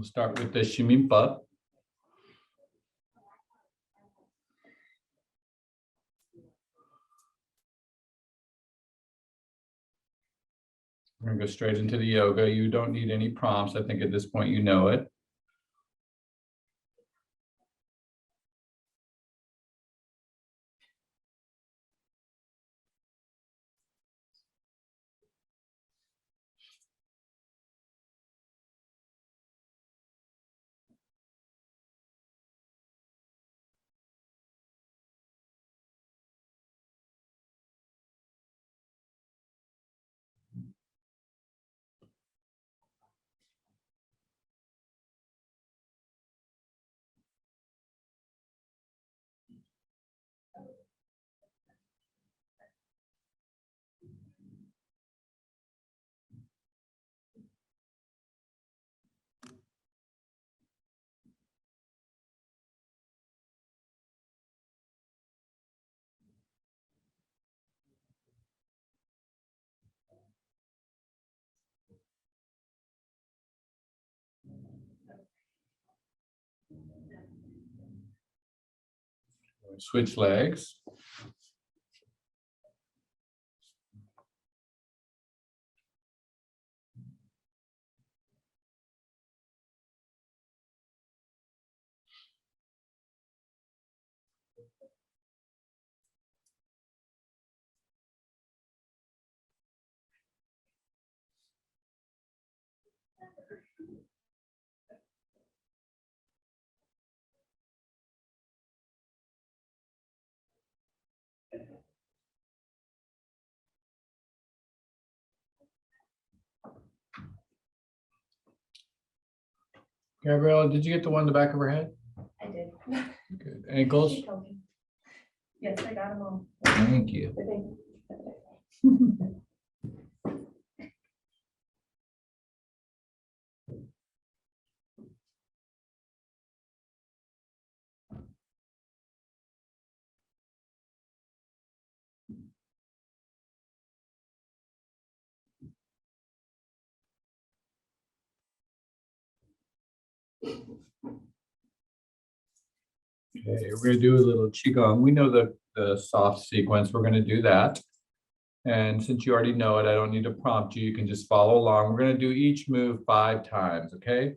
We'll start with the Shimimpa. We're going to go straight into the yoga. You don't need any prompts. I think at this point you know it. Switch legs. Gabriella, did you get the one in the back of her head? I did. Good. Ankles? She told me. Yes, I got them all. Thank you. Okay, we're going to do a little qigong. We know the soft sequence. We're going to do that. And since you already know it, I don't need to prompt you. You can just follow along. We're going to do each move 5 times, okay?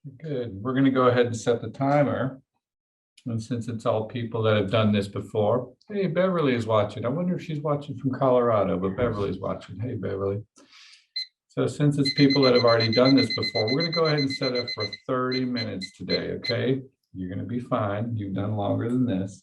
Good. We're going to go ahead and set the timer. And since it's all people that have done this before, hey, Beverly is watching. I wonder if she's watching from Colorado, but Beverly's watching. Hey, Beverly. So since it's people that have already done this before, we're going to go ahead and set it for 30 minutes today, okay? You're going to be fine. You've done longer than this.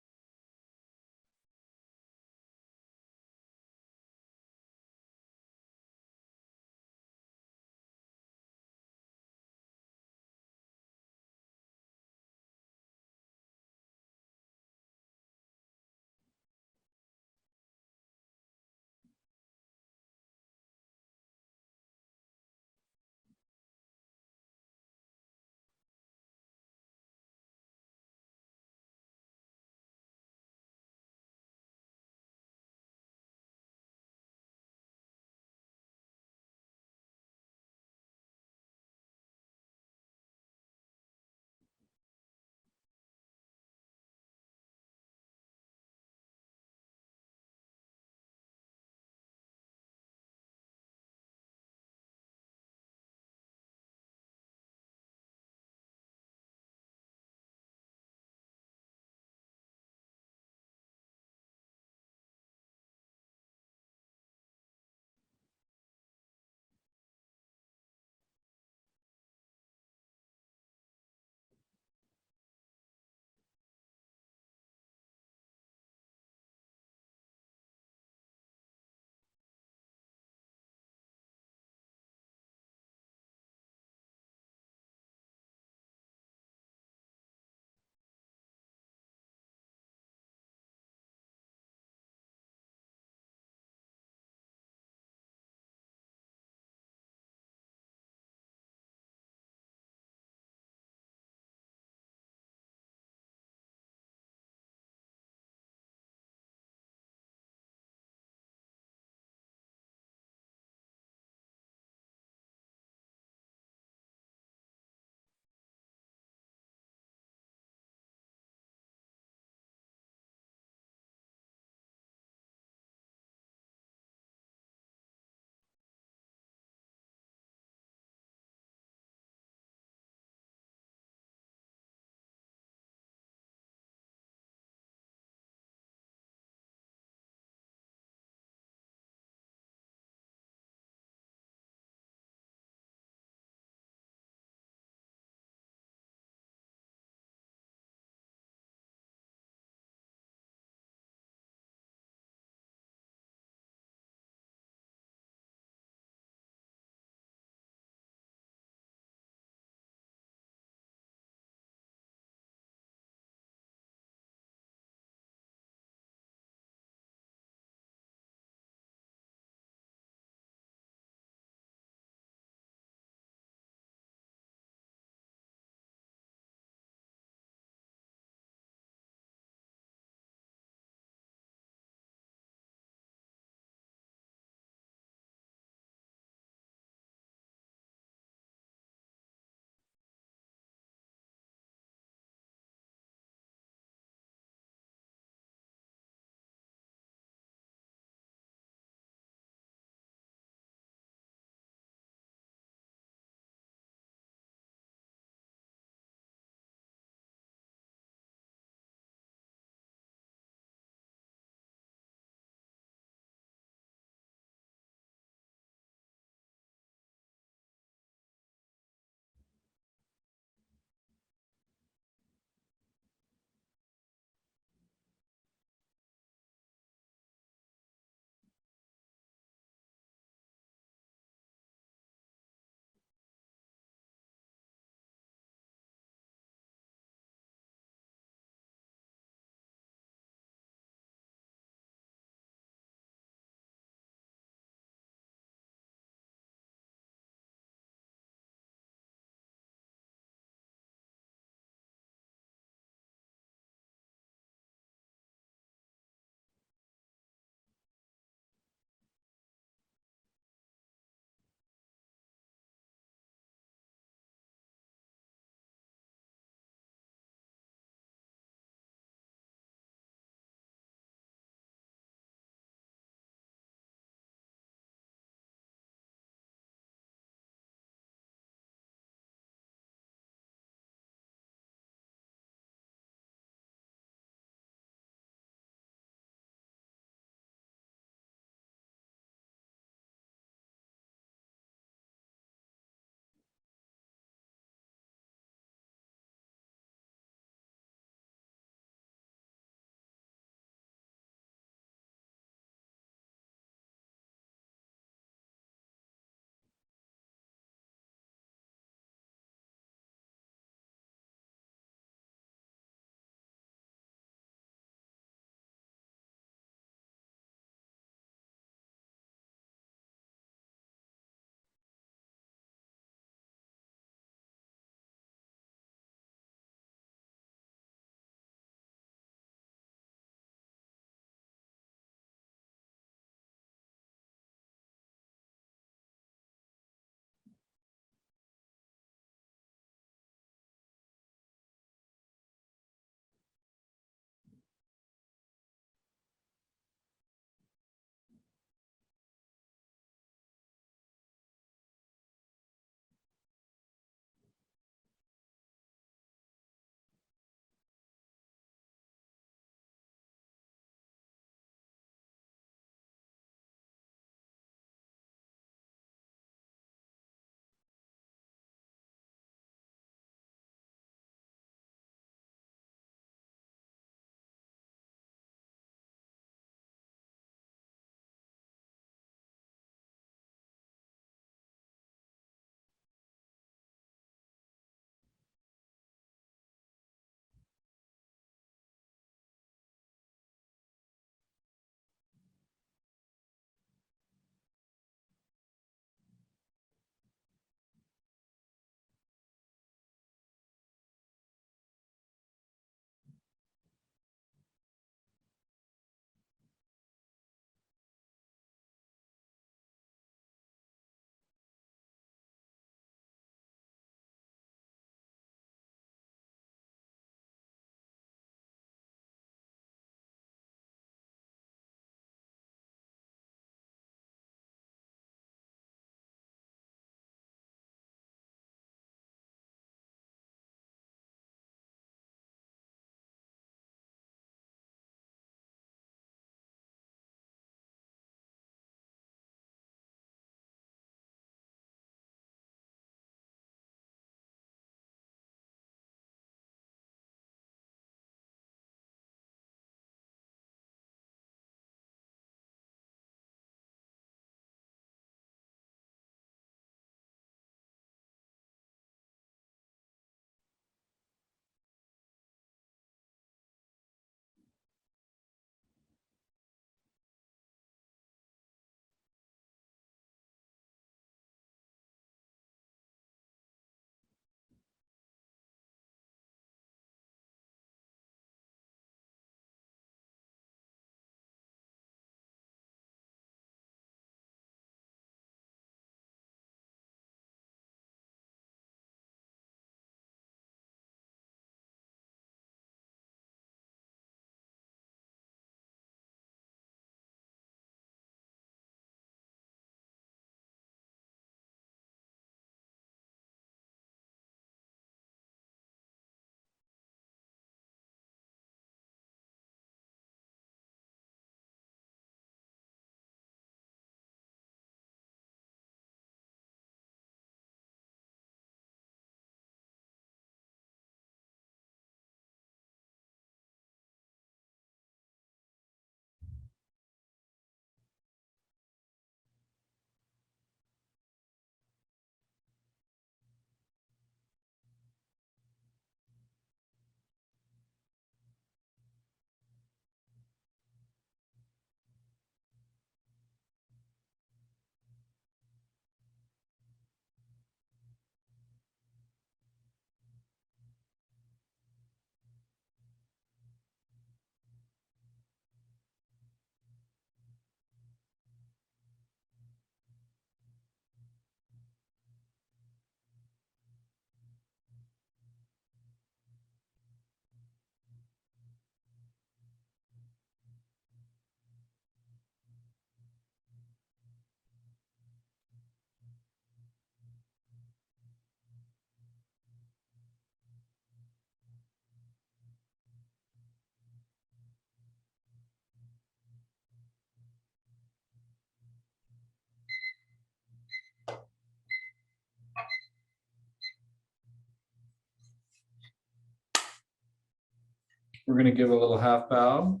We're going to give a little half bow.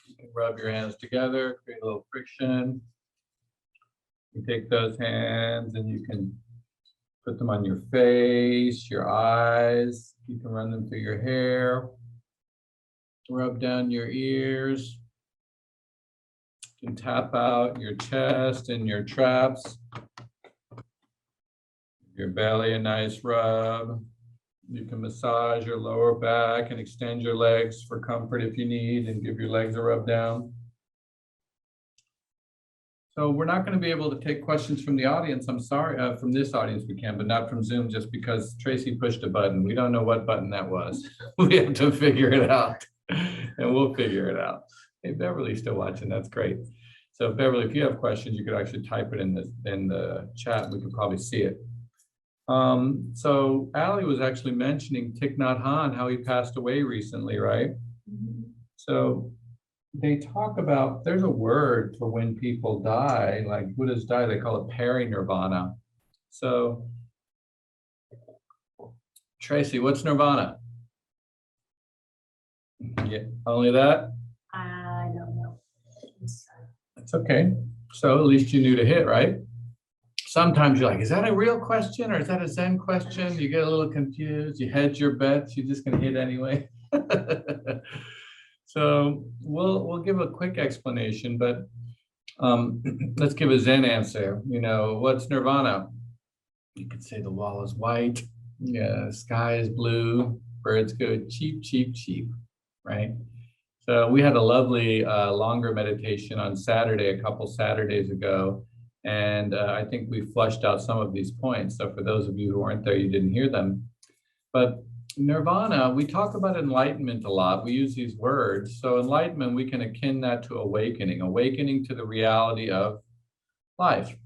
You can rub your hands together, create a little friction. You take those hands and you can put them on your face, your eyes. You can run them through your hair. Rub down your ears. You can tap out your chest and your traps. Your belly, a nice rub. You can massage your lower back and extend your legs for comfort if you need, and give your legs a rub down. So we're not going to be able to take questions from the audience. I'm sorry, from this audience we can, but not from Zoom, just because Tracy pushed a button. We don't know what button that was. We have to figure it out, and we'll figure it out. Hey, Beverly's still watching. That's great. So Beverly, if you have questions, you could actually type it in the chat. We could probably see it. So Allie was actually mentioning Thich Nhat Hanh, how he passed away recently, right? So they talk about, there's a word for when people die, like Buddhas die, they call it peri-nirvana. So Tracy, what's nirvana? Yeah, only that? I don't know. That's okay. So at least you knew to hit, right? Sometimes you're like, is that a real question or is that a Zen question? You get a little confused, you hedge your bets, you're just gonna hit anyway. So we'll give a quick explanation, but let's give a Zen answer. You know, what's nirvana? You could say the wall is white, yeah, sky is blue, birds go cheep, cheep, cheep, right? So we had a lovely longer meditation on Saturday, a couple Saturdays ago, and I think we flushed out some of these points. So for those of you who weren't there, you didn't hear them. But nirvana, we talk about enlightenment a lot. We use these words. So enlightenment, we can akin that to awakening, awakening to the reality of life.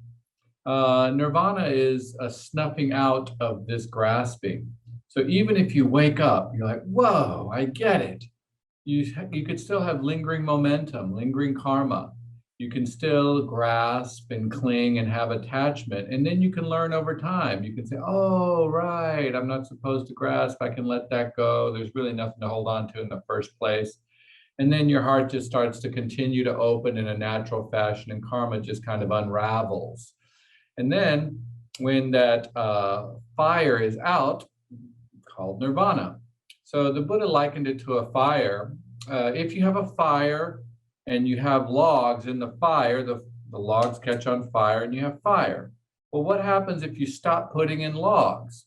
Nirvana is a snuffing out of this grasping. So even if you wake up, you're like, whoa, I get it. You could still have lingering momentum, lingering karma. You can still grasp and cling and have attachment. And then you can learn over time. You can say, oh, right, I'm not supposed to grasp. I can let that go. There's really nothing to hold on to in the first place. And then your heart just starts to continue to open in a natural fashion, and karma just kind of unravels. And then when that fire is out, called nirvana. So the Buddha likened it to a fire. If you have a fire, and you have logs in the fire, the logs catch on fire and you have fire. Well, what happens if you stop putting in logs?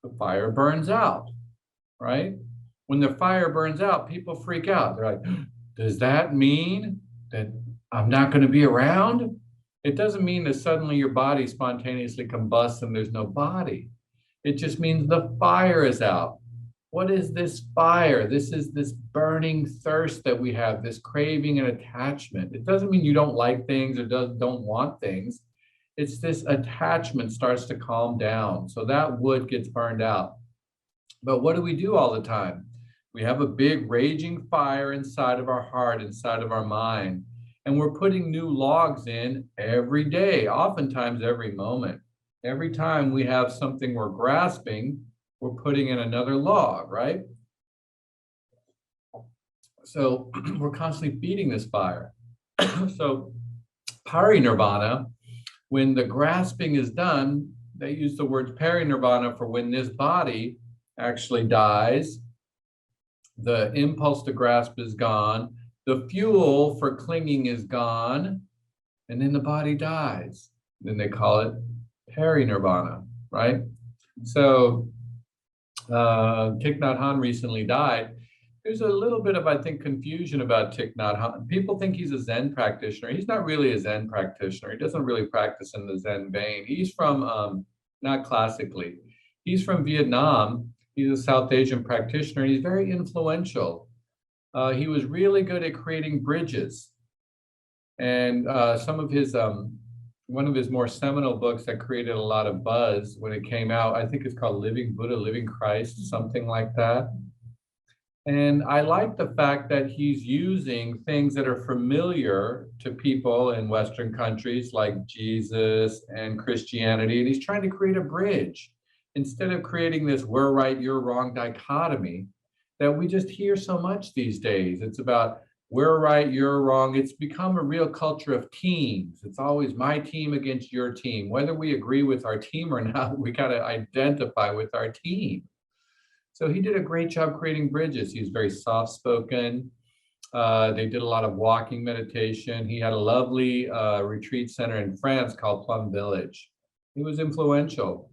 The fire burns out, right? When the fire burns out, people freak out. They're like, does that mean that I'm not going to be around? It doesn't mean that suddenly your body spontaneously combusts and there's no body. It just means the fire is out. What is this fire? This is this burning thirst that we have, this craving and attachment. It doesn't mean you don't like things or don't want things. It's this attachment starts to calm down. So that wood gets burned out. But what do we do all the time? We have a big raging fire inside of our heart, inside of our mind. And we're putting new logs in every day, oftentimes every moment. Every time we have something we're grasping, we're putting in another log, right? So we're constantly feeding this fire. So pari-nirvana, when the grasping is done, they use the word peri-nirvana for when this body actually dies, the impulse to grasp is gone, the fuel for clinging is gone, and then the body dies. Then they call it peri-nirvana, right? So Thich Nhat Hanh recently died. There's a little bit of, I think, confusion about Thich Nhat Hanh. People think he's a Zen practitioner. He's not really a Zen practitioner. He doesn't really practice in the Zen vein. He's from, not classically, he's from Vietnam. He's a South Asian practitioner. He's very influential. He was really good at creating bridges. And some of his, one of his more seminal books that created a lot of buzz when it came out, I think it's called Living Buddha, Living Christ, something like that. And I like the fact that he's using things that are familiar to people in Western countries like Jesus and Christianity, and he's trying to create a bridge. instead of creating this we're right, you're wrong dichotomy that we just hear so much these days. It's about we're right, you're wrong. It's become a real culture of teams. It's always my team against your team. Whether we agree with our team or not, we got to identify with our team. So he did a great job creating bridges. He was very soft spoken. They did a lot of walking meditation. He had a lovely retreat center in France called Plum Village. He was influential.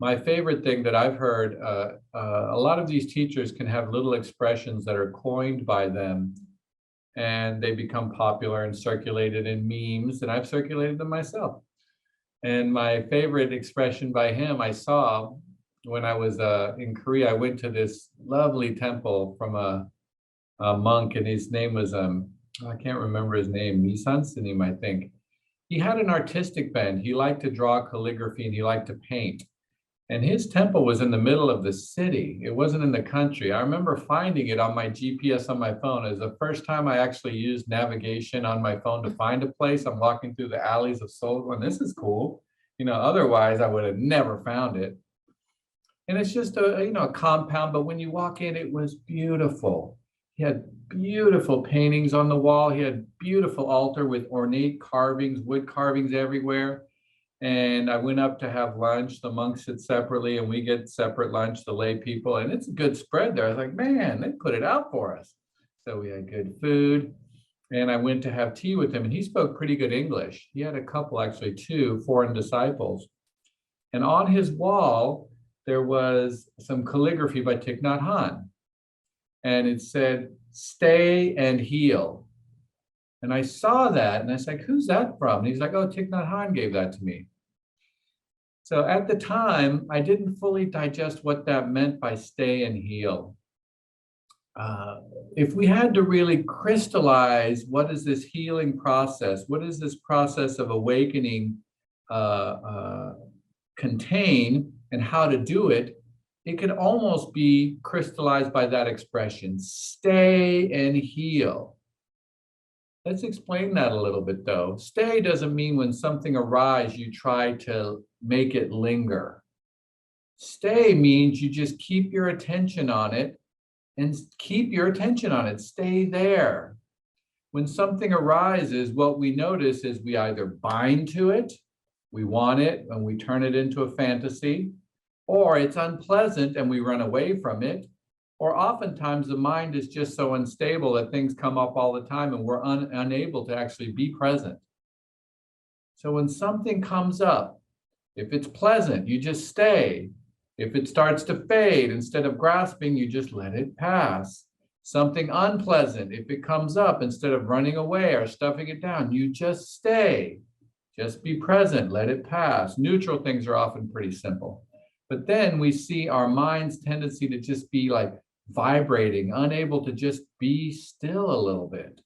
My favorite thing that I've heard, a lot of these teachers can have little expressions that are coined by them and they become popular and circulated in memes, and I've circulated them myself. And my favorite expression by him I saw when I was in Korea. I went to this lovely temple from a monk, and his name was, I can't remember his name, Misan Sinim, I think. He had an artistic bent. He liked to draw calligraphy and he liked to paint. And his temple was in the middle of the city. It wasn't in the country. I remember finding it on my GPS on my phone. It was the first time I actually used navigation on my phone to find a place. I'm walking through the alleys of Seoul going, this is cool. You know, otherwise I would have never found it. And it's just a compound, but when you walk in, it was beautiful. He had beautiful paintings on the wall. He had beautiful altar with ornate carvings, wood carvings everywhere. And I went up to have lunch. The monks sit separately and we get separate lunch, the lay people, and it's a good spread there. I was like, man, they put it out for us. So we had good food. And I went to have tea with him, and he spoke pretty good English. He had a couple, actually, 2 foreign disciples. And on his wall, there was some calligraphy by Thich Nhat Hanh. And it said, stay and heal. And I saw that and I was like, who's that from? And he's like, oh, Thich Nhat Hanh gave that to me. So at the time, I didn't fully digest what that meant by stay and heal. If we had to really crystallize what is this healing process, what is this process of awakening contain and how to do it, it could almost be crystallized by that expression, stay and heal. Let's explain that a little bit though. Stay doesn't mean when something arises, you try to make it linger. Stay means you just keep your attention on it and keep your attention on it. Stay there. When something arises, what we notice is we either bind to it, we want it, and we turn it into a fantasy, or it's unpleasant and we run away from it. Or oftentimes the mind is just so unstable that things come up all the time and we're unable to actually be present. So when something comes up, if it's pleasant, you just stay. If it starts to fade, instead of grasping, you just let it pass. Something unpleasant, if it comes up, instead of running away or stuffing it down, you just stay. Just be present, let it pass. Neutral things are often pretty simple. But then we see our mind's tendency to just be like vibrating, unable to just be still a little bit.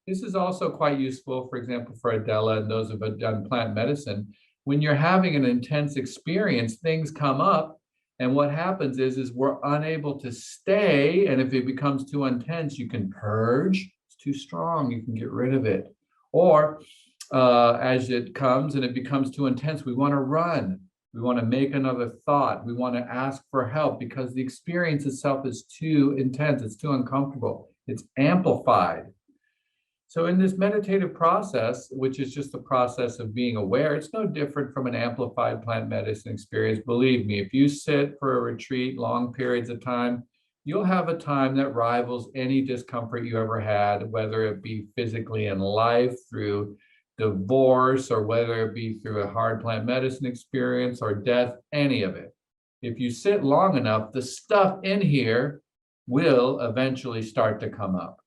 This is also quite useful, for example, for Adela and those who have done plant medicine. When you're having an intense experience, things come up, and what happens is we're unable to stay, and if it becomes too intense, you can purge. It's too strong, you can get rid of it. Or as it comes and it becomes too intense, we want to run. We want to make another thought. We want to ask for help because the experience itself is too intense. It's too uncomfortable. It's amplified. So in this meditative process, which is just the process of being aware, it's no different from an amplified plant medicine experience. Believe me, if you sit for a retreat, long periods of time, you'll have a time that rivals any discomfort you ever had, whether it be physically in life, through divorce, or whether it be through a hard plant medicine experience or death, any of it. If you sit long enough, the stuff in here will eventually start to come up,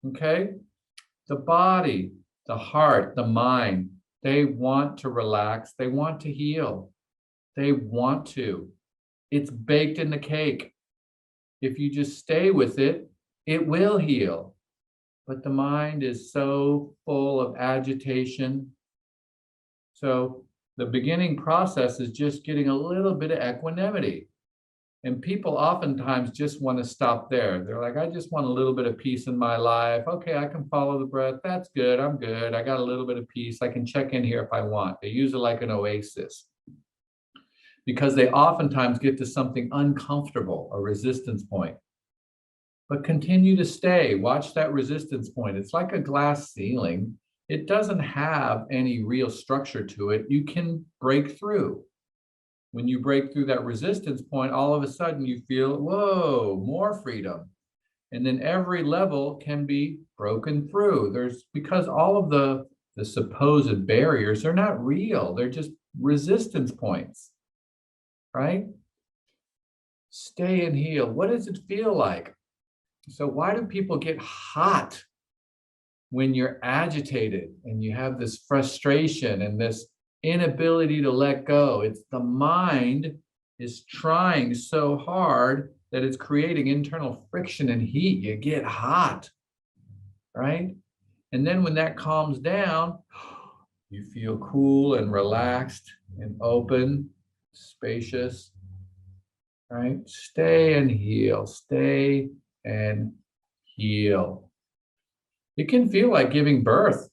okay? The body, the heart, the mind, they want to relax, they want to heal, they want to. It's baked in the cake. If you just stay with it, it will heal. But the mind is so full of agitation. So the beginning process is just getting a little bit of equanimity. And people oftentimes just want to stop there. They're like, I just want a little bit of peace in my life. Okay, I can follow the breath. That's good. I'm good. I got a little bit of peace. I can check in here if I want. They use it like an oasis. because they oftentimes get to something uncomfortable, a resistance point. But continue to stay, watch that resistance point. It's like a glass ceiling. It doesn't have any real structure to it. You can break through. When you break through that resistance point, all of a sudden you feel, whoa, more freedom. And then every level can be broken through. Because all of the supposed barriers, they're not real. They're just resistance points, right? Stay and heal. What does it feel like? So why do people get hot when you're agitated and you have this frustration and this inability to let go? It's the mind is trying so hard that it's creating internal friction and heat. You get hot, right? And then when that calms down, you feel cool and relaxed and open, spacious, right? Stay and heal, stay and heal. It can feel like giving birth.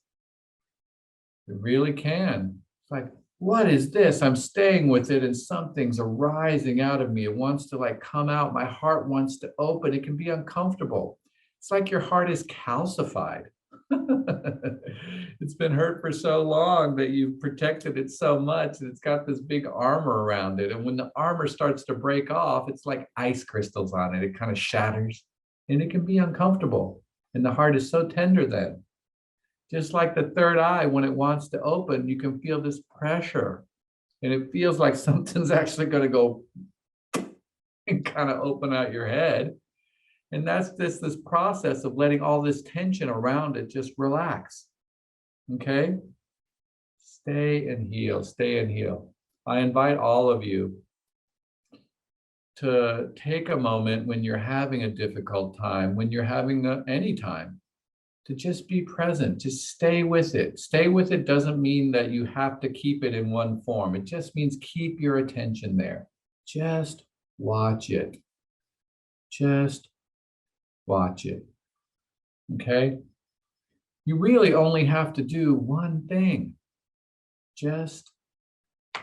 It really can. It's like, what is this? I'm staying with it and something's arising out of me. It wants to like come out. My heart wants to open. It can be uncomfortable. It's like your heart is calcified. It's been hurt for so long that you've protected it so much and it's got this big armor around it. And when the armor starts to break off, it's like ice crystals on it. It kind of shatters and it can be uncomfortable. And the heart is so tender then. Just like the third eye, when it wants to open, you can feel this pressure. And it feels like something's actually going to go and kind of open out your head. And that's this process of letting all this tension around it just relax. Okay? Stay and heal, stay and heal. I invite all of you to take a moment when you're having a difficult time, when you're having any time, to just be present, just stay with it. Stay with it doesn't mean that you have to keep it in one form. It just means keep your attention there. Just watch it. Just watch it. Okay? You really only have to do one thing. Just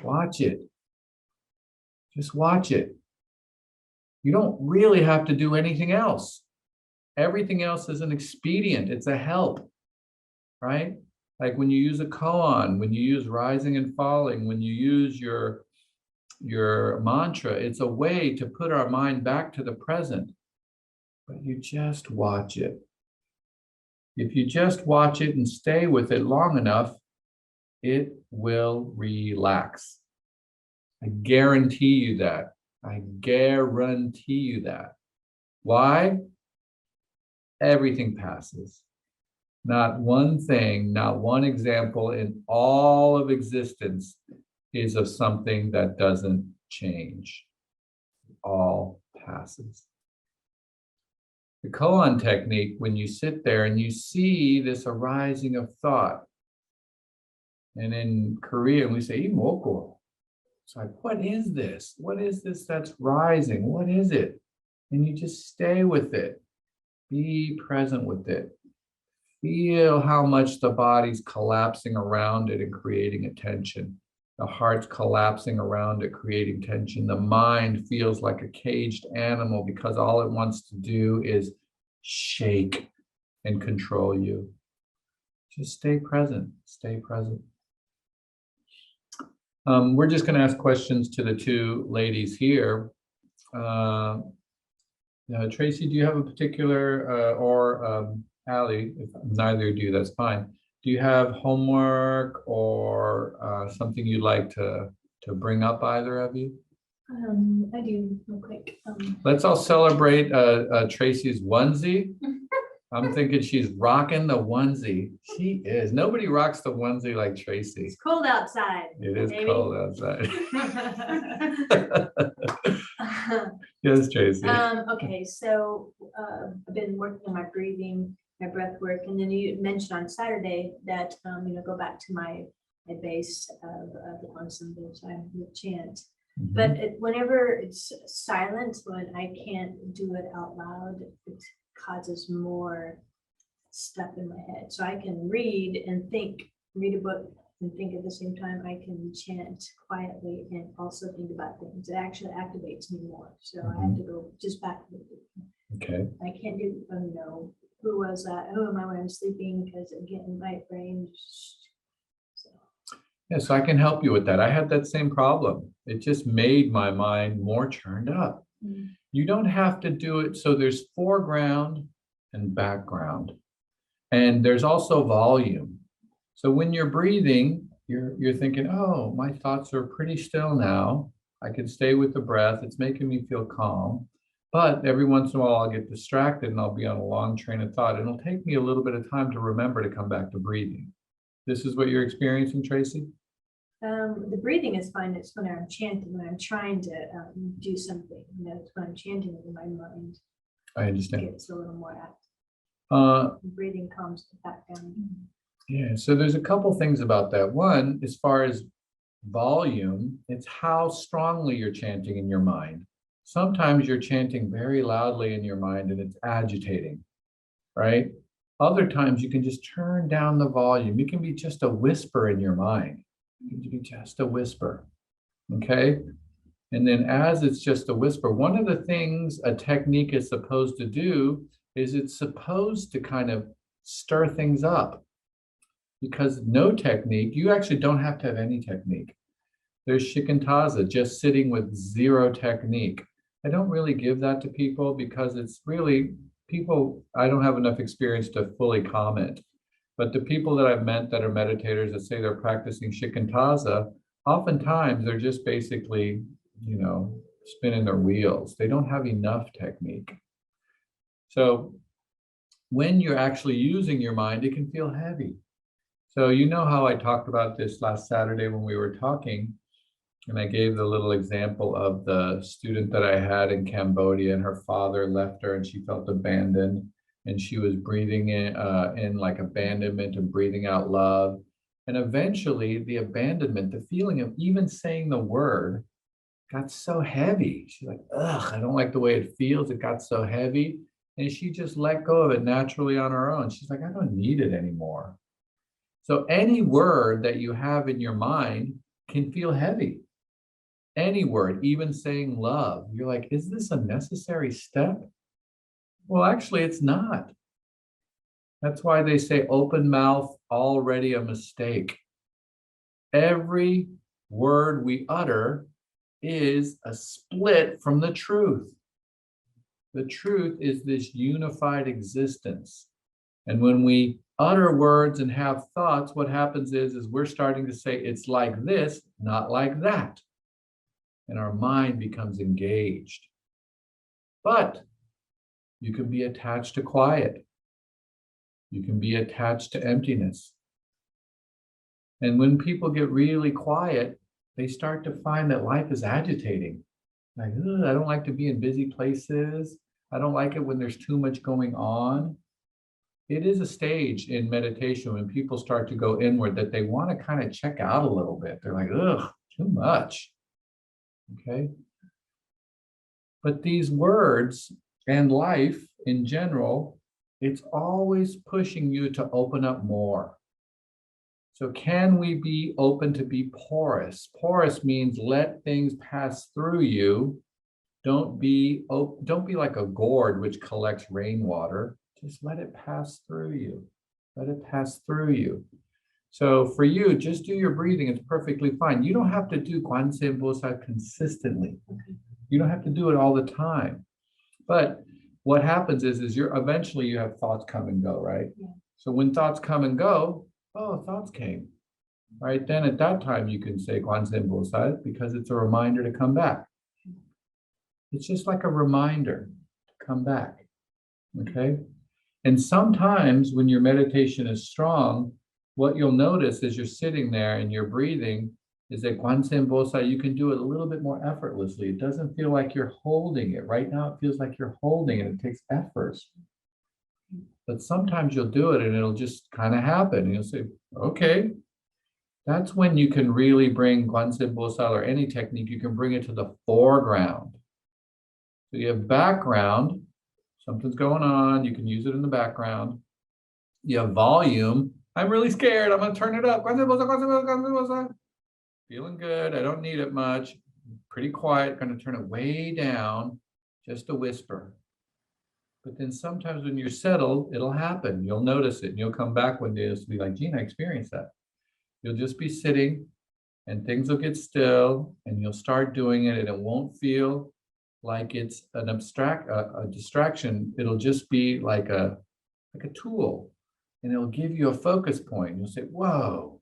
watch it. Just watch it. You don't really have to do anything else. Everything else is an expedient. It's a help, right? Like when you use a koan, when you use rising and falling, when you use your mantra, it's a way to put our mind back to the present. But you just watch it. If you just watch it and stay with it long enough, it will relax. I guarantee you that. I guarantee you that. Why? Everything passes. Not one thing, not one example in all of existence is of something that doesn't change. It all passes. The koan technique, when you sit there and you see this arising of thought, and in Korean we say imoko. It's like, what is this? What is this that's rising? What is it? And you just stay with it. Be present with it. Feel how much the body's collapsing around it and creating a tension. The heart's collapsing around it, creating tension. The mind feels like a caged animal because all it wants to do is shake and control you. Just stay present, stay present. We're just going to ask questions to the two ladies here. Tracy, do you have a particular, or Allie, if neither do, that's fine. Do you have homework or something you'd like to bring up, either of you? I do, real quick. Let's all celebrate Tracy's onesie. I'm thinking she's rocking the onesie. She is. Nobody rocks the onesie like Tracy. It's cold outside. It is baby. cold outside. Yes, Tracy. Okay, so I've been working on my breathing, my breath work, and then you mentioned on Saturday that go back to my base of the ensemble, so I would chant. Mhm. But whenever it's silent, when I can't do it out loud, it causes more stuff in my head. So I can read and think, read a book and think at the same time. I can chant quietly and also think about things. It actually activates me more. So I have to go just back to the, Okay. I can't do, who was that? Who am I when I'm sleeping? Because again, my brain. So. Yeah, so I can help you with that. I had that same problem. It just made my mind more churned up. You don't have to do it. So there's foreground and background, and there's also volume. So when you're breathing, you're thinking, oh, my thoughts are pretty still now. I can stay with the breath. It's making me feel calm. But every once in a while, I'll get distracted and I'll be on a long train of thought. And it'll take me a little bit of time to remember to come back to breathing. This is what you're experiencing, Tracy? The breathing is fine. It's when I'm chanting, when I'm trying to do something. It's when I'm chanting in my mind. I understand. It's a little more active. Breathing calms back down. Yeah, so there's a couple things about that. One, as far as volume, it's how strongly you're chanting in your mind. Sometimes you're chanting very loudly in your mind and it's agitating, right? Other times you can just turn down the volume. It can be just a whisper in your mind. It can be just a whisper, okay? And then as it's just a whisper, one of the things a technique is supposed to do is it's supposed to kind of stir things up. Because no technique, you actually don't have to have any technique. There's shikantaza, just sitting with zero technique. I don't really give that to people because it's really people, I don't have enough experience to fully comment. But the people that I've met that are meditators that say they're practicing shikantaza, oftentimes they're just basically, spinning their wheels. They don't have enough technique. So when you're actually using your mind, it can feel heavy. So you know how I talked about this last Saturday when we were talking, and I gave the little example of the student that I had in Cambodia, and her father left her and she felt abandoned, and she was breathing in like abandonment and breathing out love. And eventually the abandonment, the feeling of even saying the word got so heavy. She's like, ugh, I don't like the way it feels. It got so heavy. And she just let go of it naturally on her own. She's like, I don't need it anymore. So any word that you have in your mind can feel heavy. Any word, even saying love, you're like, is this a necessary step? Well, actually, it's not. That's why they say open mouth, already a mistake. Every word we utter is a split from the truth. The truth is this unified existence. And when we utter words and have thoughts, what happens is we're starting to say it's like this, not like that. And our mind becomes engaged. But you can be attached to quiet. You can be attached to emptiness. And when people get really quiet, they start to find that life is agitating. Like, I don't like to be in busy places. I don't like it when there's too much going on. It is a stage in meditation when people start to go inward that they want to kind of check out a little bit. They're like, ugh, too much. Okay. But these words and life in general, it's always pushing you to open up more. So can we be open to be porous? Porous means let things pass through you. Don't be like a gourd which collects rainwater. Just let it pass through you. Let it pass through you. So for you, just do your breathing. It's perfectly fine. You don't have to do Kwanzaa Bosai consistently. You don't have to do it all the time. But what happens is you're eventually you have thoughts come and go, right? Yeah. So when thoughts come and go, oh, thoughts came. Right? Then at that time you can say Kwanzaa Bosai because it's a reminder to come back. It's just like a reminder to come back. Okay? And sometimes when your meditation is strong, what you'll notice as you're sitting there and you're breathing is that Kwanzaa Bosai, you can do it a little bit more effortlessly. It doesn't feel like you're holding it. Right now, it feels like you're holding it. It takes effort. But sometimes you'll do it and it'll just kind of happen. And you'll say, okay. That's when you can really bring Kwanzaa Bosai or any technique, you can bring it to the foreground. So you have background, something's going on, you can use it in the background. You have volume, I'm really scared. I'm gonna turn it up. Feeling good. I don't need it much. Pretty quiet. Gonna turn it way down, just a whisper. But then sometimes when you're settled, it'll happen. You'll notice it and you'll come back one day and be like, Gene, I experienced that. You'll just be sitting and things will get still and you'll start doing it and it won't feel like it's an a distraction. It'll just be like a tool and it'll give you a focus point. You'll say, whoa.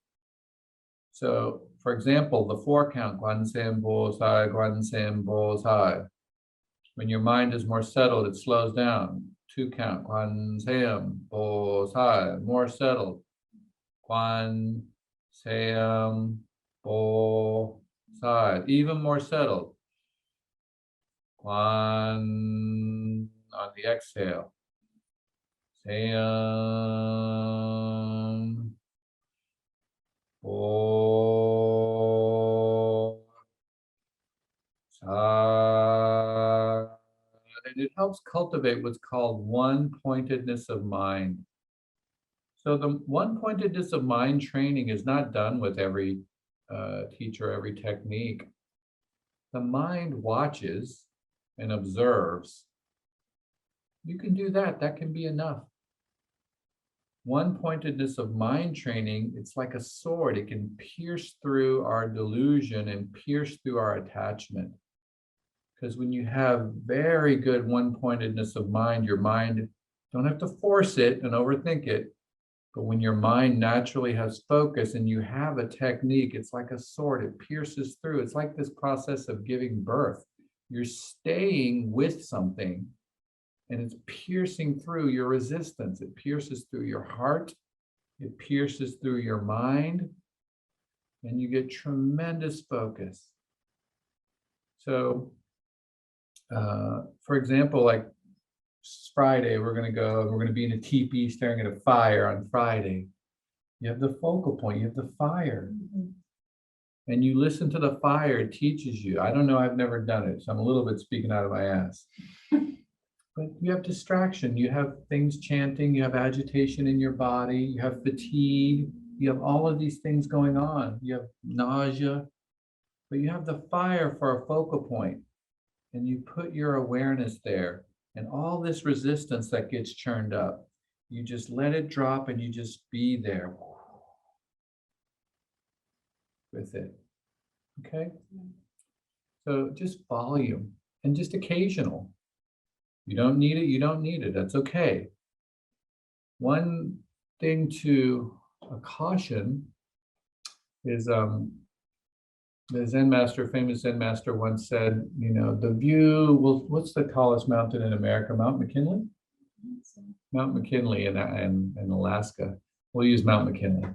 So for example, the 4 count, Guan San Bo Sai, Guan San Bo Sai. When your mind is more settled, it slows down. 2 count, Guan San Bo Sai, more settled. Guan San Bo Sai, even more settled. Guan on the exhale. San Bo Sai. And it helps cultivate what's called one-pointedness of mind. So the one-pointedness of mind training is not done with every teacher, every technique. The mind watches and observes. You can do that. That can be enough. One-pointedness of mind training, it's like a sword. It can pierce through our delusion and pierce through our attachment. Because when you have very good one-pointedness of mind, your mind, don't have to force it and overthink it. But when your mind naturally has focus and you have a technique, it's like a sword, it pierces through. It's like this process of giving birth. You're staying with something and it's piercing through your resistance. It pierces through your heart. It pierces through your mind and you get tremendous focus. So, for example, like Friday, we're going to be in a teepee staring at a fire on Friday. You have the focal point, you have the fire. And you listen to the fire, it teaches you. I don't know, I've never done it, so I'm a little bit speaking out of my ass. But you have distraction, you have things chanting, you have agitation in your body, you have fatigue, you have all of these things going on. You have nausea, but you have the fire for a focal point. And you put your awareness there. And all this resistance that gets churned up, you just let it drop and you just be there with it. Okay? So just volume and just occasional. You don't need it, you don't need it. That's okay. One thing to caution is the Zen master, famous Zen master once said, you know, the view, well, what's the tallest mountain in America? Mount McKinley? Mount McKinley in Alaska. We'll use Mount McKinley.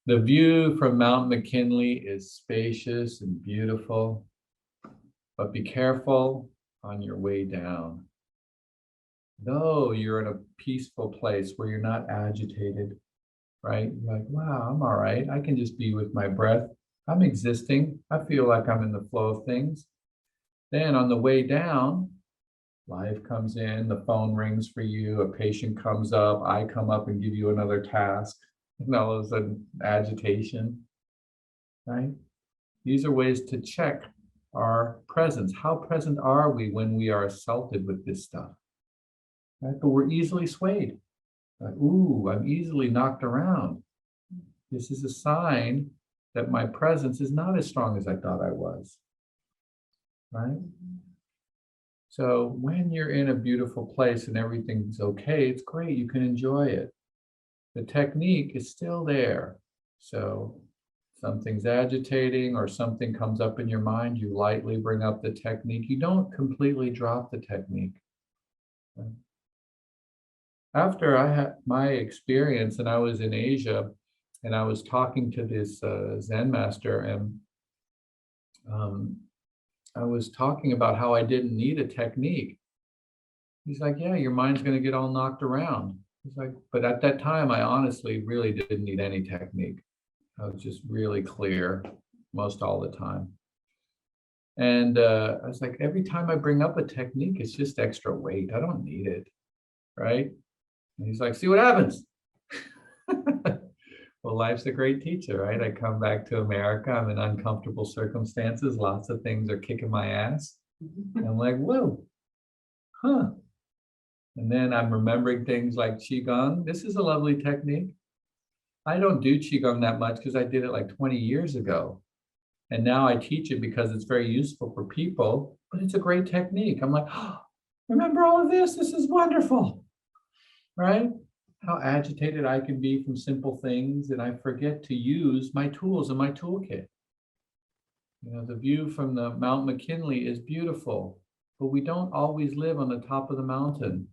The view from Mount McKinley is spacious and beautiful, but be careful on your way down. Though you're in a peaceful place where you're not agitated, right? You're like, wow, I'm all right. I can just be with my breath. I'm existing. I feel like I'm in the flow of things. Then on the way down, life comes in, the phone rings for you, a patient comes up, I come up and give you another task. And all of a sudden, agitation, right? These are ways to check our presence. How present are we when we are assaulted with this stuff? Right? But we're easily swayed. Like, ooh, I'm easily knocked around. This is a sign that my presence is not as strong as I thought I was, right? So when you're in a beautiful place and everything's okay, it's great, you can enjoy it. The technique is still there. So something's agitating or something comes up in your mind, you lightly bring up the technique. You don't completely drop the technique. Right? After I had my experience and I was in Asia, and I was talking to this Zen master, and I was talking about how I didn't need a technique. He's like, yeah, your mind's going to get all knocked around. He's like, but at that time, I honestly really didn't need any technique. I was just really clear most all the time. And I was like, every time I bring up a technique, it's just extra weight. I don't need it, right? And he's like, see what happens. Well, life's a great teacher, right? I come back to America, I'm in uncomfortable circumstances, lots of things are kicking my ass. And I'm like, whoa, huh. And then I'm remembering things like Qigong. This is a lovely technique. I don't do Qigong that much because I did it like 20 years ago. And now I teach it because it's very useful for people, but it's a great technique. I'm like, oh, remember all of this? This is wonderful, right? How agitated I can be from simple things, and I forget to use my tools in my toolkit. You know, the view from the Mount McKinley is beautiful, but we don't always live on the top of the mountain.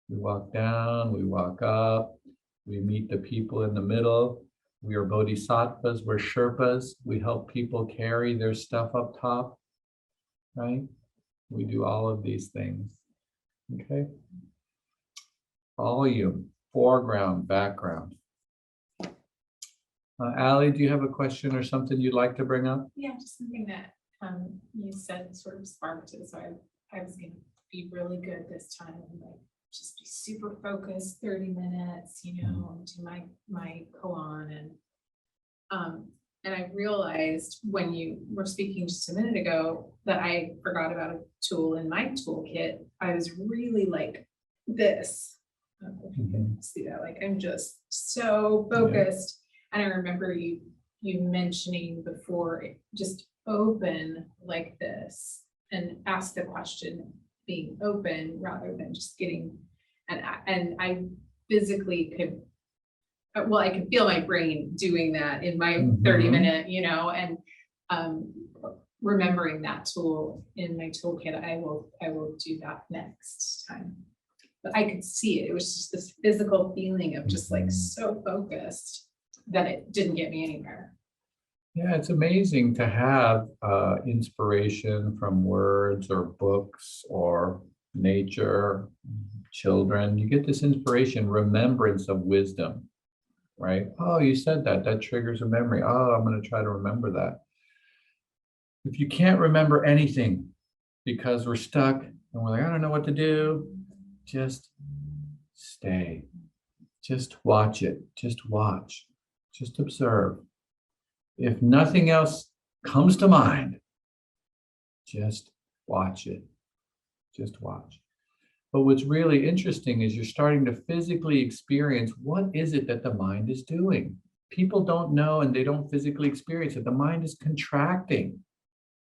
We walk down, we walk up, we meet the people in the middle. We are bodhisattvas, we're Sherpas. We help people carry their stuff up top, right? We do all of these things, okay? Volume, foreground, background. Allie, do you have a question or something you'd like to bring up? Yeah, just something that you said sort of sparked it. So I was gonna be really good this time and like just be super focused, 30 minutes, you know, do my koan and I realized when you were speaking just a minute ago that I forgot about a tool in my toolkit. I was really like this. I don't know if you can see that, like I'm just so focused. And I remember you mentioning before, just open like this and ask the question, being open rather than just getting, and I physically could, well, I could feel my brain doing that in my 30-minute, you know, and remembering that tool in my toolkit, I will do that next time. But I could see it. It was just this physical feeling of just like so focused that it didn't get me anywhere. Yeah, it's amazing to have inspiration from words or books or nature, children. You get this inspiration, remembrance of wisdom, right? Oh, you said that, that triggers a memory. Oh, I'm going to try to remember that. If you can't remember anything because we're stuck and we're like, I don't know what to do, just stay. Just watch it. Just watch. Just observe. If nothing else comes to mind, just watch it. Just watch. But what's really interesting is you're starting to physically experience what is it that the mind is doing. People don't know and they don't physically experience it. The mind is contracting.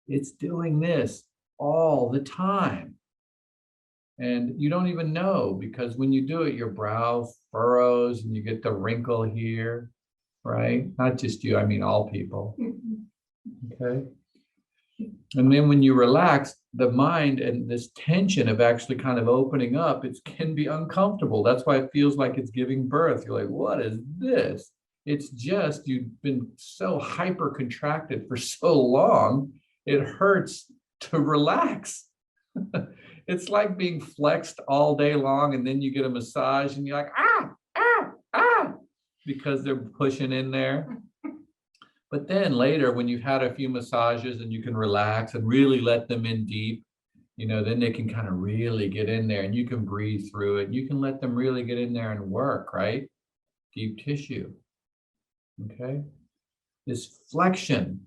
It's doing this all the time. And you don't even know because when you do it, your brow furrows and you get the wrinkle here, right? Not just you, I mean all people. Okay. And then when you relax, the mind and this tension of actually kind of opening up, it can be uncomfortable. That's why it feels like it's giving birth. You're like, what is this? It's just you've been so hyper contracted for so long, it hurts to relax. It's like being flexed all day long and then you get a massage and you're like, because they're pushing in there. But then later, when you've had a few massages and you can relax and really let them in deep, you know, then they can kind of really get in there and you can breathe through it. You can let them really get in there and work, right? Deep tissue. Okay. This flexion,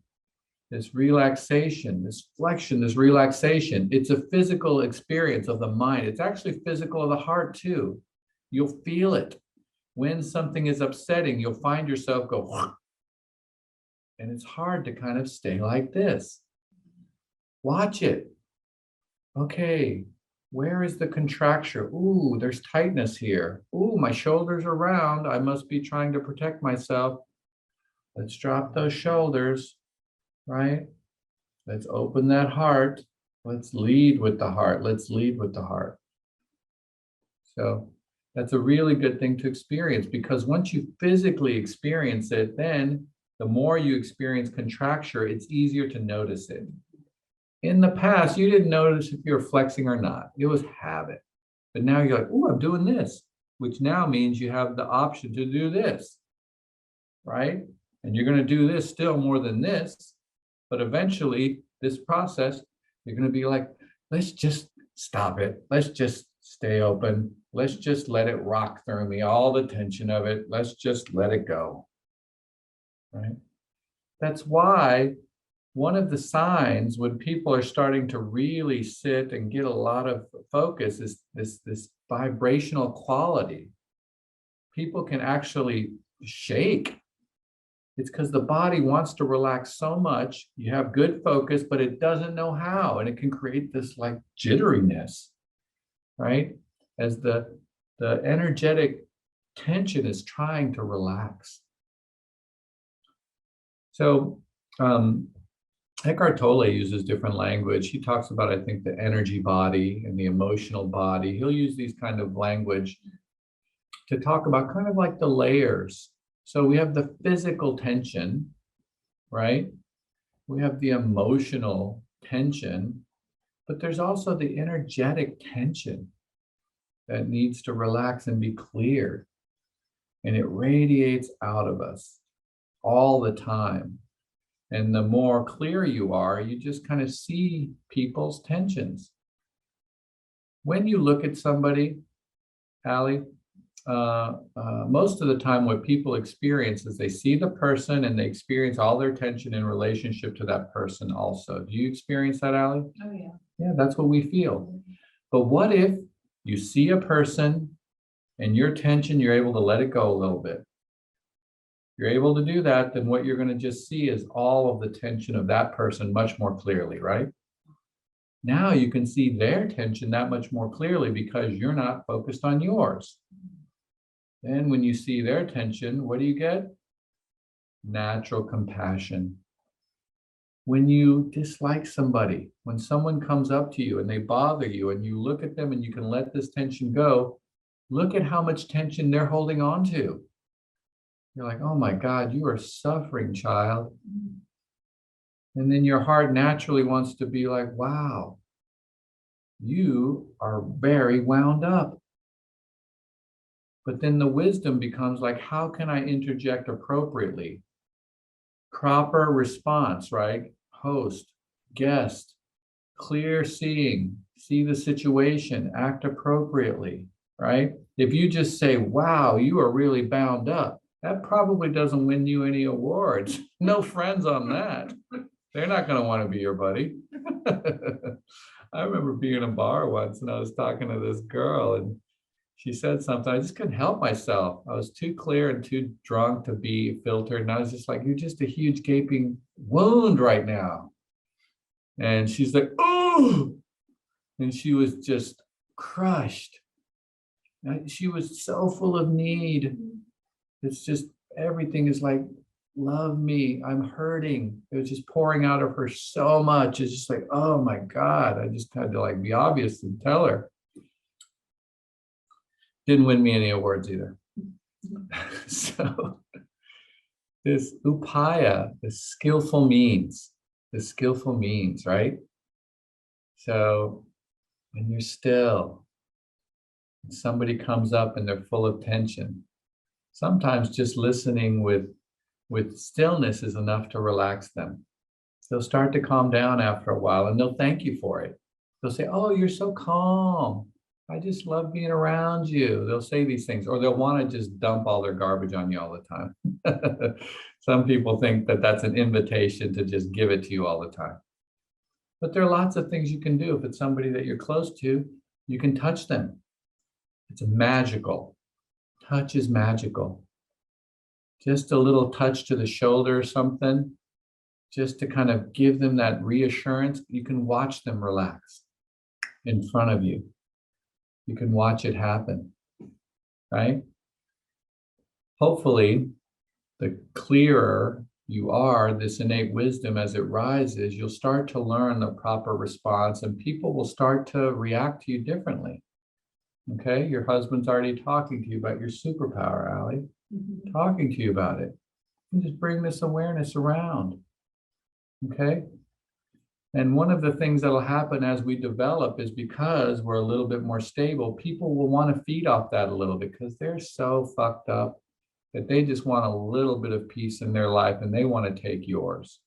this relaxation, this flexion, this relaxation, it's a physical experience of the mind. It's actually physical of the heart too. You'll feel it. When something is upsetting, you'll find yourself go, and it's hard to kind of stay like this. Watch it. Okay, where is the contraction? Ooh, there's tightness here. Ooh, my shoulders are round. I must be trying to protect myself. Let's drop those shoulders, right? Let's open that heart. Let's lead with the heart. Let's lead with the heart. So that's a really good thing to experience because once you physically experience it, then the more you experience contracture, it's easier to notice it. In the past, you didn't notice if you were flexing or not. It was habit. But now you're like, oh, I'm doing this, which now means you have the option to do this, right? And you're going to do this still more than this. But eventually, this process, you're going to be like, let's just stop it. Let's just stay open. let's just let it rock through me, all the tension of it. Let's just let it go. Right? That's why one of the signs when people are starting to really sit and get a lot of focus is this vibrational quality. People can actually shake. It's because the body wants to relax so much. You have good focus, but it doesn't know how, and it can create this like jitteriness, right? As the energetic tension is trying to relax. So Eckhart Tolle uses different language. He talks about, I think, the energy body and the emotional body. He'll use these kind of language to talk about kind of like the layers. So we have the physical tension, right? We have the emotional tension, but there's also the energetic tension that needs to relax and be cleared. And it radiates out of us all the time. And the more clear you are, you just kind of see people's tensions. When you look at somebody, Allie, most of the time what people experience is they see the person and they experience all their tension in relationship to that person also. Do you experience that, Allie? Oh, yeah. Yeah, that's what we feel. But what if you see a person and your tension, you're able to let it go a little bit? You're able to do that, then what you're going to just see is all of the tension of that person much more clearly, right? Now you can see their tension that much more clearly because you're not focused on yours. Then when you see their tension, what do you get? Natural compassion. When you dislike somebody, when someone comes up to you and they bother you and you look at them and you can let this tension go, look at how much tension they're holding on to. You're like, oh my God, you are suffering, child. And then your heart naturally wants to be like, wow, you are very wound up. But then the wisdom becomes like, how can I interject appropriately? Proper response, right? Host, guest, clear seeing, see the situation, act appropriately, right? If you just say, wow, you are really bound up, that probably doesn't win you any awards. No friends on that. They're not going to want to be your buddy. I remember being in a bar once and I was talking to this girl and she said something. I just couldn't help myself. I was too clear and too drunk to be filtered. And I was just like, you're just a huge gaping wound right now. And she's like, oh, and she was just crushed. And she was so full of need. It's just, everything is like, love me, I'm hurting. It was just pouring out of her so much. It's just like, oh my God. I just had to like be obvious and tell her. Didn't win me any awards either. So this upaya, the skillful means, right? So when you're still, somebody comes up and they're full of tension, sometimes just listening with stillness is enough to relax them. They'll start to calm down after a while and they'll thank you for it. They'll say, oh, you're so calm. I just love being around you. They'll say these things, or they'll want to just dump all their garbage on you all the time. Some people think that that's an invitation to just give it to you all the time. But there are lots of things you can do. If it's somebody that you're close to, you can touch them. It's magical. Touch is magical. Just a little touch to the shoulder or something, just to kind of give them that reassurance. You can watch them relax in front of you. You can watch it happen, right? Hopefully, the clearer you are, this innate wisdom as it rises, you'll start to learn the proper response and people will start to react to you differently. Okay, your husband's already talking to you about your superpower, Allie. Talking to you about it. You just bring this awareness around. Okay? And one of the things that'll happen as we develop is because we're a little bit more stable, people will want to feed off that a little bit because they're so fucked up that they just want a little bit of peace in their life and they want to take yours.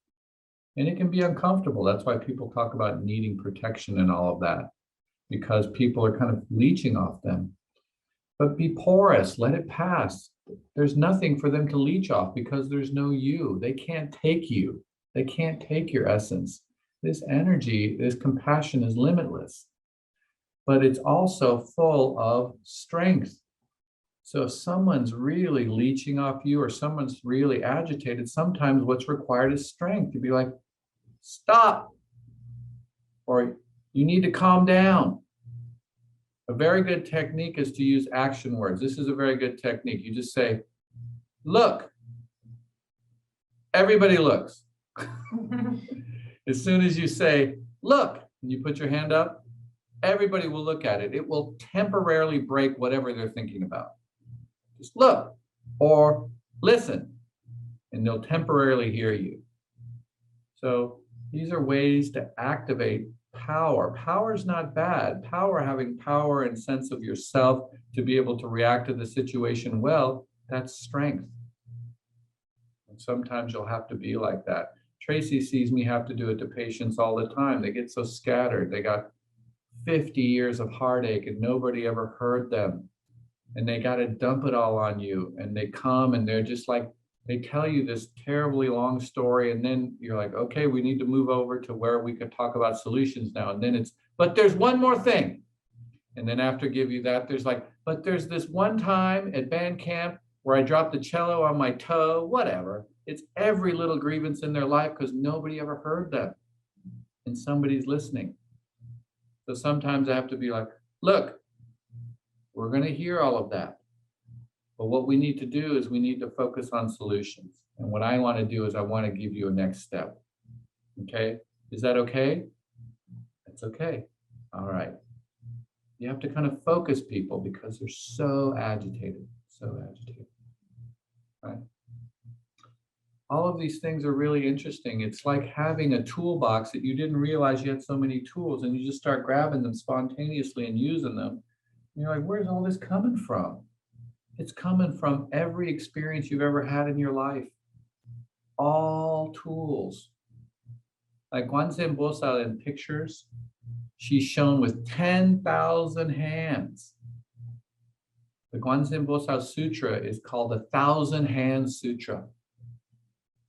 And it can be uncomfortable. That's why people talk about needing protection and all of that, because people are kind of leeching off them. But be porous, let it pass. There's nothing for them to leech off because there's no you. They can't take you. They can't take your essence. This energy, this compassion is limitless, but it's also full of strength. So if someone's really leeching off you or someone's really agitated, sometimes what's required is strength to be like, stop, or you need to calm down. A very good technique is to use action words. This is a very good technique. You just say, look, everybody looks. As soon as you say, look, and you put your hand up, everybody will look at it. It will temporarily break whatever they're thinking about. Just look or listen, and they'll temporarily hear you. So these are ways to activate power. Power is not bad. Power, having power and sense of yourself to be able to react to the situation well, that's strength. And sometimes you'll have to be like that. Tracy sees me have to do it to patients all the time. They get so scattered. They got 50 years of heartache and nobody ever heard them. And they got to dump it all on you. And they come and they're just like, they tell you this terribly long story. And then you're like, okay, we need to move over to where we can talk about solutions now. And then it's, but there's one more thing. And then after give you that, there's like, but there's this one time at band camp where I dropped the cello on my toe, whatever. It's every little grievance in their life because nobody ever heard them. And somebody's listening. So sometimes I have to be like, look, we're going to hear all of that. But what we need to do is we need to focus on solutions. And what I want to do is I want to give you a next step. Okay? Is that okay? That's okay. All right. You have to kind of focus people because they're so agitated, right? All of these things are really interesting. It's like having a toolbox that you didn't realize you had so many tools and you just start grabbing them spontaneously and using them. And you're like, where's all this coming from? It's coming from every experience you've ever had in your life. All tools. Like Guanzhen Bosal in pictures, she's shown with 10,000 hands. The Guanzhen Bosal Sutra is called 1,000 Hands Sutra.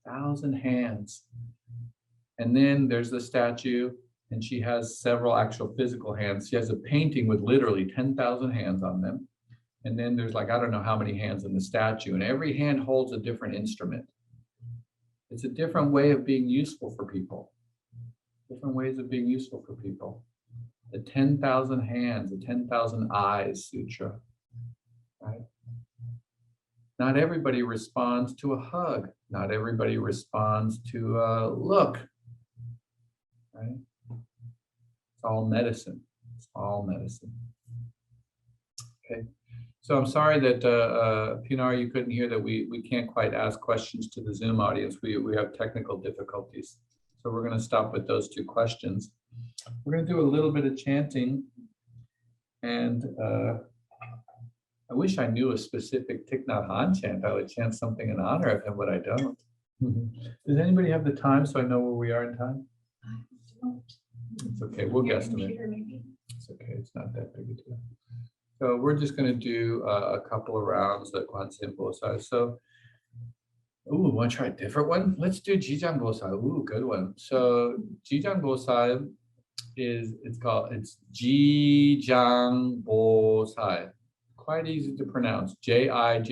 1,000 hands. And then there's the statue, and she has several actual physical hands. She has a painting with literally 10,000 hands on them. And then there's like, I don't know how many hands in the statue, and every hand holds a different instrument. It's a different way of being useful for people. Different ways of being useful for people. The 10,000 hands, the 10,000 eyes sutra, right? Not everybody responds to a hug. Not everybody responds to a look, right? It's all medicine. It's all medicine. Okay. So I'm sorry that, Pinar, you couldn't hear that we can't quite ask questions to the Zoom audience. We have technical difficulties. So we're going to stop with those two questions. We're going to do a little bit of chanting. And I wish I knew a specific Thich Nhat Hanh chant. I would chant something in honor of him, but I don't. Does anybody have the time so I know where we are in time? I don't. It's okay. We'll guesstimate. It's okay. It's not that big a deal. So we're just going to do a couple of rounds at Guanzhen Bosai. So, ooh, want to try a different one? Let's do Jijang Bosai. Ooh, good one. So Jijang Bosai is, it's Jijang Bosai. Quite easy to pronounce. Jijang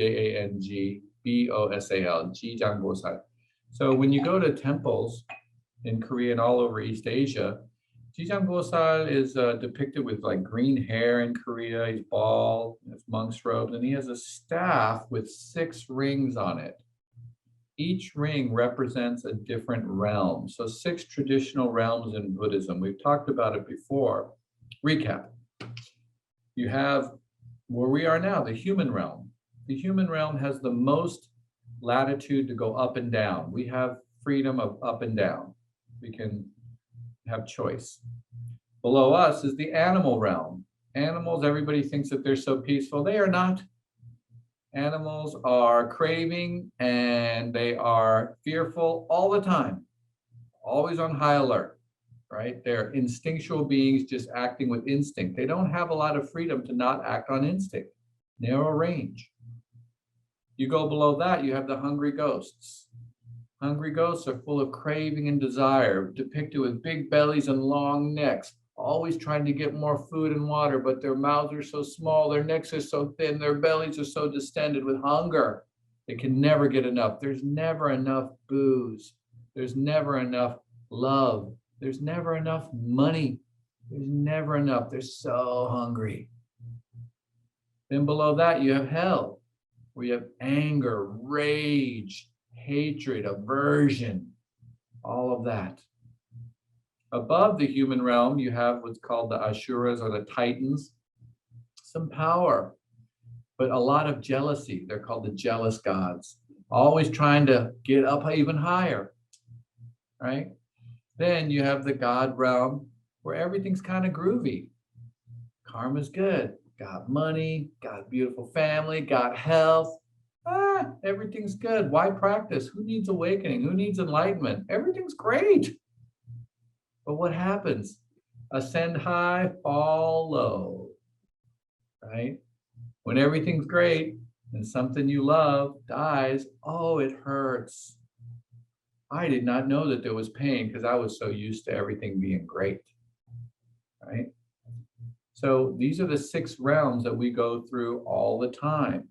Bosal. Jijang Bosai. So when you go to temples in Korea and all over East Asia, Jijang Bosal is depicted with like green hair in Korea. He's bald, has monk's robes, and he has a staff with 6 rings on it. Each ring represents a different realm. So 6 traditional realms in Buddhism. We've talked about it before. Recap. You have where we are now, the human realm. The human realm has the most latitude to go up and down. We have freedom of up and down. We can have choice. Below us is the animal realm. Animals, everybody thinks that they're so peaceful. They are not. Animals are craving and they are fearful all the time, always on high alert, right? They're instinctual beings just acting with instinct. They don't have a lot of freedom to not act on instinct. narrow range. You go below that, you have the hungry ghosts. Hungry ghosts are full of craving and desire, depicted with big bellies and long necks, always trying to get more food and water, but their mouths are so small, their necks are so thin, their bellies are so distended with hunger. They can never get enough. There's never enough booze. There's never enough love. There's never enough money. There's never enough. They're so hungry. Then below that, you have hell, where you have anger, rage, hatred, aversion, all of that. Above the human realm, you have what's called the Asuras or the Titans, some power, but a lot of jealousy. They're called the jealous gods, always trying to get up even higher, right? Then you have the God realm, where everything's kind of groovy. Karma's good. Got money, got a beautiful family, got health. Everything's good. Why practice? Who needs awakening? Who needs enlightenment? Everything's great. But what happens? Ascend high, fall low, right? When everything's great and something you love dies, oh, it hurts. I did not know that there was pain because I was so used to everything being great, right? So these are the 6 realms that we go through all the time.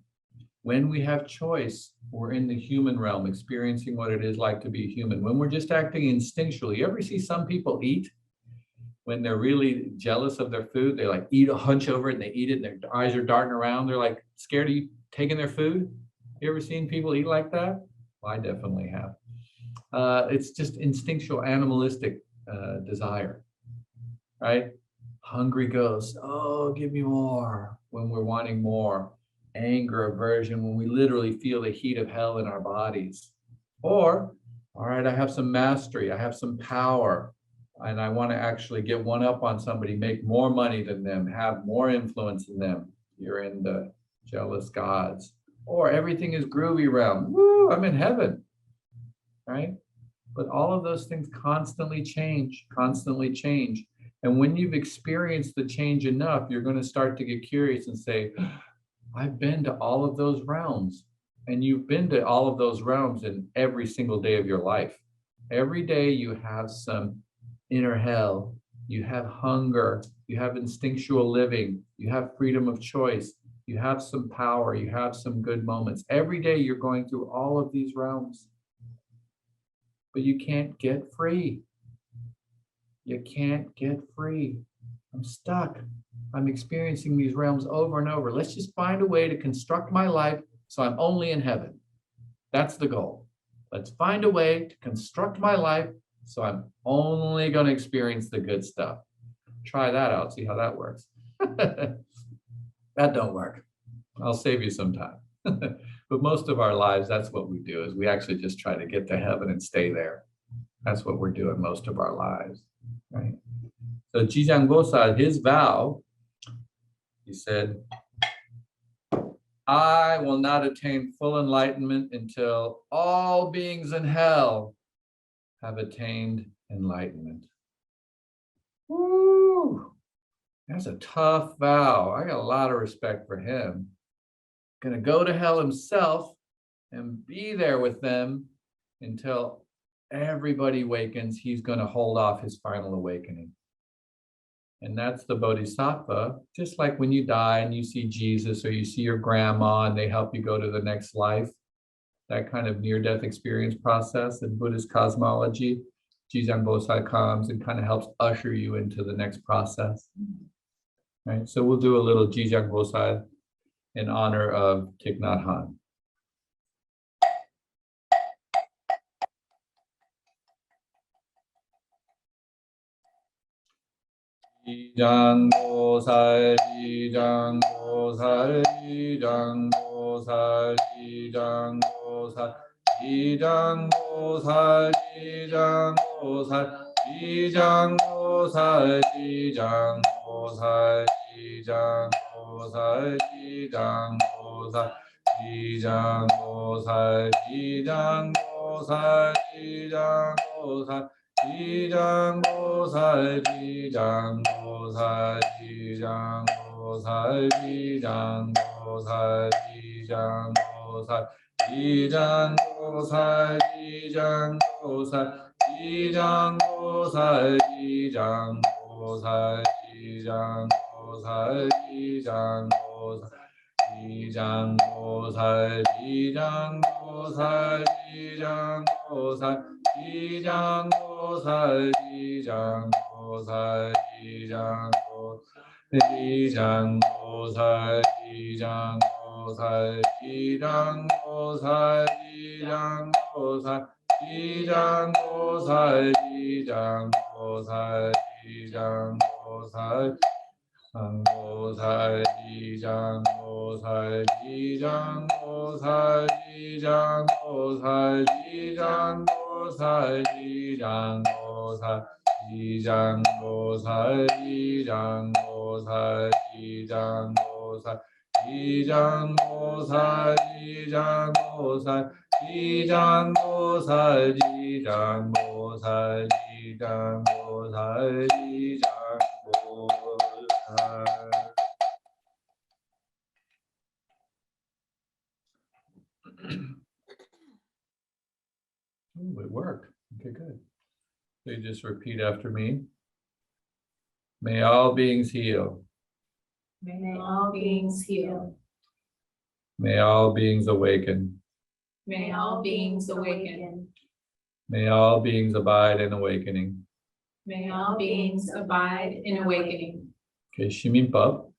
When we have choice, we're in the human realm, experiencing what it is like to be human. When we're just acting instinctually, you ever see some people eat when they're really jealous of their food? They like eat a hunch over it and they eat it and their eyes are darting around. They're like scared of you taking their food. You ever seen people eat like that? Well, I definitely have. It's just instinctual, animalistic desire, right? Hungry ghosts, oh, give me more, when we're wanting more. Anger, aversion, when we literally feel the heat of hell in our bodies. Or, all right, I have some mastery, I have some power, and I want to actually get one up on somebody, make more money than them, have more influence than them. You're in the jealous gods. Or everything is groovy realm. Woo, I'm in heaven, right? But all of those things constantly change, constantly change. And when you've experienced the change enough, you're going to start to get curious and say, I've been to all of those realms. And you've been to all of those realms in every single day of your life. Every day you have some inner hell, you have hunger, you have instinctual living, you have freedom of choice, you have some power, you have some good moments. Every day you're going through all of these realms. But you can't get free. You can't get free. I'm stuck. I'm experiencing these realms over and over. Let's just find a way to construct my life so I'm only in heaven. That's the goal. Let's find a way to construct my life so I'm only going to experience the good stuff. Try that out. See how that works. That don't work. I'll save you some time. But most of our lives, that's what we do, is we actually just try to get to heaven and stay there. That's what we're doing most of our lives, right? So Jijang Bosa, his vow, he said, I will not attain full enlightenment until all beings in hell have attained enlightenment. Woo! That's a tough vow. I got a lot of respect for him. Gonna go to hell himself and be there with them until everybody awakens. He's gonna hold off his final awakening. And that's the bodhisattva. Just like when you die and you see Jesus or you see your grandma and they help you go to the next life, that kind of near-death experience process in Buddhist cosmology, Jijang Bosai comes and kind of helps usher you into the next process. Right? So we'll do a little Jijang Bosai in honor of Thich Nhat Hanh. Jijang Bosai, Jijang Bosai, Jijang Bosai, Jijang Bosai, Jijang Bosai, Jijang Bosai, Jijang Bosai, Jijang Bosai, Jijang Bosai, Jijang Bosai, Jijang Bosai, Jijang Bosai, Jijang Bosai, Jijang Bosai, Jijang Bosai, Jijang Bosai, Jijang Bosai, 보살 지장 보살 지장 보살 지장 보살 지장 보살 지장 보살 지장 보살 지장 보살 지장 보살 지장 보살 지장 보살 지장 보살 지장 보살 지장 지장 보살 지장 보살 지장 보살 지장 보살 지장 보살 지장 보살 지장 보살 보살 지장 보살 지장 보살 지장 보살 지장 보살 지장 보살 지장 보살 지장 보살 지장 보살 지장 보살 지장 보살 지장 보살 지장 보살 지장 보살 지장 보살. Ooh, it worked. Okay, good. So you just repeat after me. May all beings heal. May all beings heal. May all beings awaken. May all beings awaken. May all beings abide in awakening. May all beings abide in awakening. Okay, Shimin Pub.